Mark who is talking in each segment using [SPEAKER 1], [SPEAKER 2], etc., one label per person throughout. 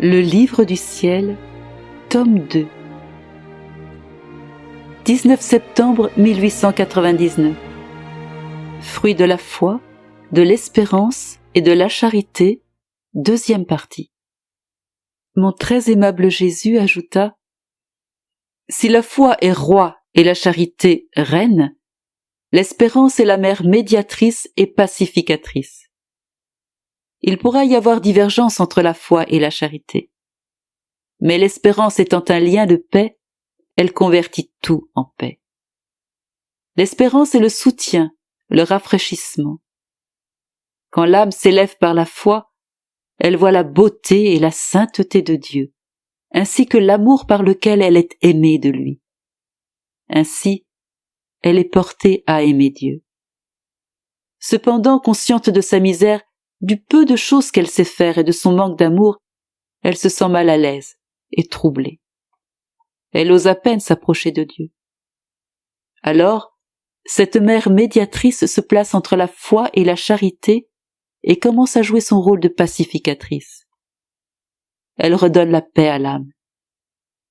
[SPEAKER 1] Le livre du ciel, tome 2. 19 septembre 1899. Fruit de la foi, de l'espérance et de la charité, deuxième partie. Mon très aimable Jésus ajouta : si la foi est roi et la charité reine, l'espérance est la mère médiatrice et pacificatrice. Il pourra y avoir divergence entre la foi et la charité. Mais l'espérance étant un lien de paix, elle convertit tout en paix. L'espérance est le soutien, le rafraîchissement. Quand l'âme s'élève par la foi, elle voit la beauté et la sainteté de Dieu, ainsi que l'amour par lequel elle est aimée de lui. Ainsi, elle est portée à aimer Dieu. Cependant, consciente de sa misère, du peu de choses qu'elle sait faire et de son manque d'amour, elle se sent mal à l'aise et troublée. Elle ose à peine s'approcher de Dieu. Alors, cette mère médiatrice se place entre la foi et la charité et commence à jouer son rôle de pacificatrice. Elle redonne la paix à l'âme.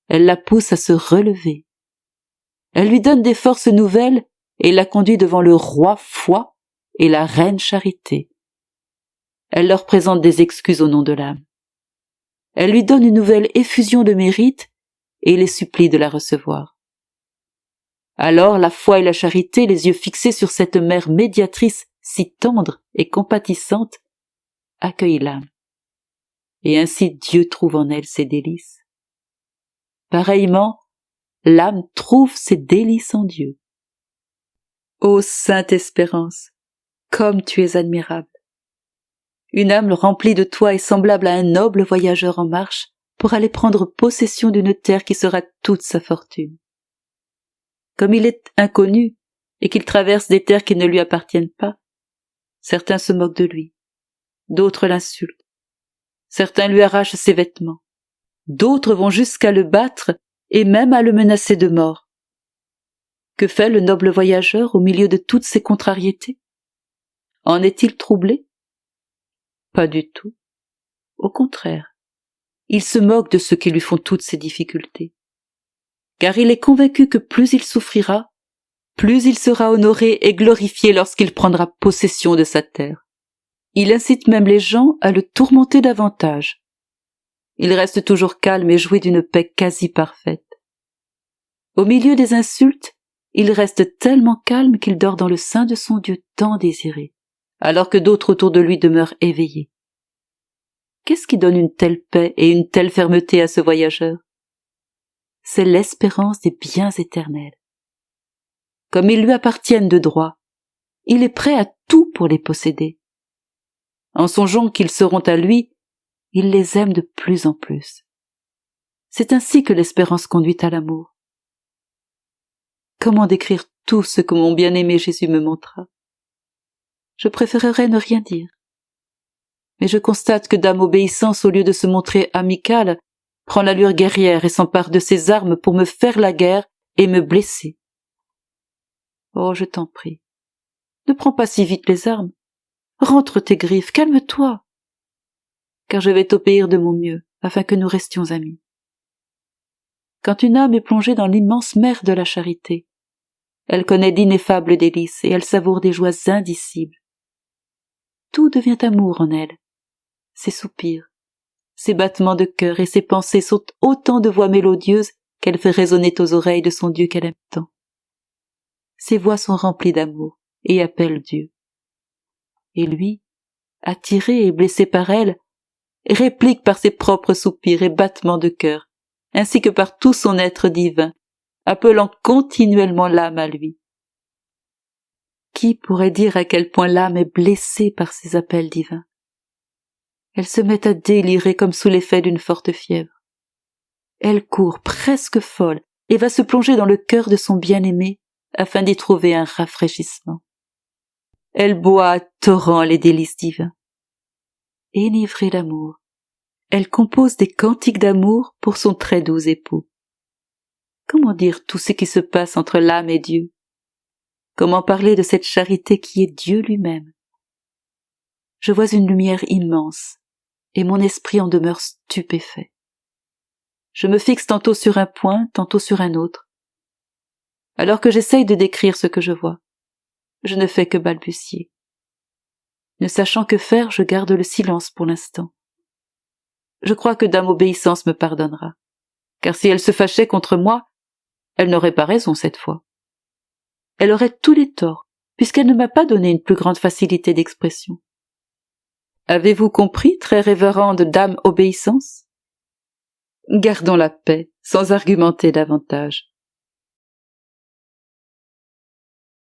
[SPEAKER 1] Elle la pousse à se relever. Elle lui donne des forces nouvelles et la conduit devant le roi foi et la reine charité. Elle leur présente des excuses au nom de l'âme. Elle lui donne une nouvelle effusion de mérite et les supplie de la recevoir. Alors la foi et la charité, les yeux fixés sur cette mère médiatrice si tendre et compatissante, accueillent l'âme. Et ainsi Dieu trouve en elle ses délices. Pareillement, l'âme trouve ses délices en Dieu. Ô sainte espérance, comme tu es admirable! Une âme remplie de toi est semblable à un noble voyageur en marche pour aller prendre possession d'une terre qui sera toute sa fortune. Comme il est inconnu et qu'il traverse des terres qui ne lui appartiennent pas, certains se moquent de lui, d'autres l'insultent, certains lui arrachent ses vêtements, d'autres vont jusqu'à le battre et même à le menacer de mort. Que fait le noble voyageur au milieu de toutes ces contrariétés? En est-il troublé? Pas du tout. Au contraire, il se moque de ceux qui lui font toutes ces difficultés. Car il est convaincu que plus il souffrira, plus il sera honoré et glorifié lorsqu'il prendra possession de sa terre. Il incite même les gens à le tourmenter davantage. Il reste toujours calme et jouit d'une paix quasi parfaite. Au milieu des insultes, il reste tellement calme qu'il dort dans le sein de son Dieu tant désiré, alors que d'autres autour de lui demeurent éveillés. Qu'est-ce qui donne une telle paix et une telle fermeté à ce voyageur? C'est l'espérance des biens éternels. Comme ils lui appartiennent de droit, il est prêt à tout pour les posséder. En songeant qu'ils seront à lui, il les aime de plus en plus. C'est ainsi que l'espérance conduit à l'amour. Comment décrire tout ce que mon bien-aimé Jésus me montra? Je préférerais ne rien dire. Mais je constate que Dame Obéissance, au lieu de se montrer amicale, prend l'allure guerrière et s'empare de ses armes pour me faire la guerre et me blesser. Oh, je t'en prie, ne prends pas si vite les armes. Rentre tes griffes, calme-toi. Car je vais t'obéir de mon mieux, afin que nous restions amis. Quand une âme est plongée dans l'immense mer de la charité, elle connaît d'ineffables délices et elle savoure des joies indicibles. Tout devient amour en elle. Ses soupirs, ses battements de cœur et ses pensées sont autant de voix mélodieuses qu'elle fait résonner aux oreilles de son Dieu qu'elle aime tant. Ses voix sont remplies d'amour et appellent Dieu. Et lui, attiré et blessé par elle, réplique par ses propres soupirs et battements de cœur, ainsi que par tout son être divin, appelant continuellement l'âme à lui. Qui pourrait dire à quel point l'âme est blessée par ces appels divins? Elle se met à délirer comme sous l'effet d'une forte fièvre. Elle court, presque folle, et va se plonger dans le cœur de son bien-aimé afin d'y trouver un rafraîchissement. Elle boit à torrents les délices divins. Enivrée d'amour, elle compose des cantiques d'amour pour son très doux époux. Comment dire tout ce qui se passe entre l'âme et Dieu? Comment parler de cette charité qui est Dieu lui-même? Je vois une lumière immense, et mon esprit en demeure stupéfait. Je me fixe tantôt sur un point, tantôt sur un autre. Alors que j'essaye de décrire ce que je vois, je ne fais que balbutier. Ne sachant que faire, je garde le silence pour l'instant. Je crois que Dame Obéissance me pardonnera, car si elle se fâchait contre moi, elle n'aurait pas raison cette fois. Elle aurait tous les torts, puisqu'elle ne m'a pas donné une plus grande facilité d'expression. Avez-vous compris, très révérende Dame Obéissance? Gardons la paix, sans argumenter davantage.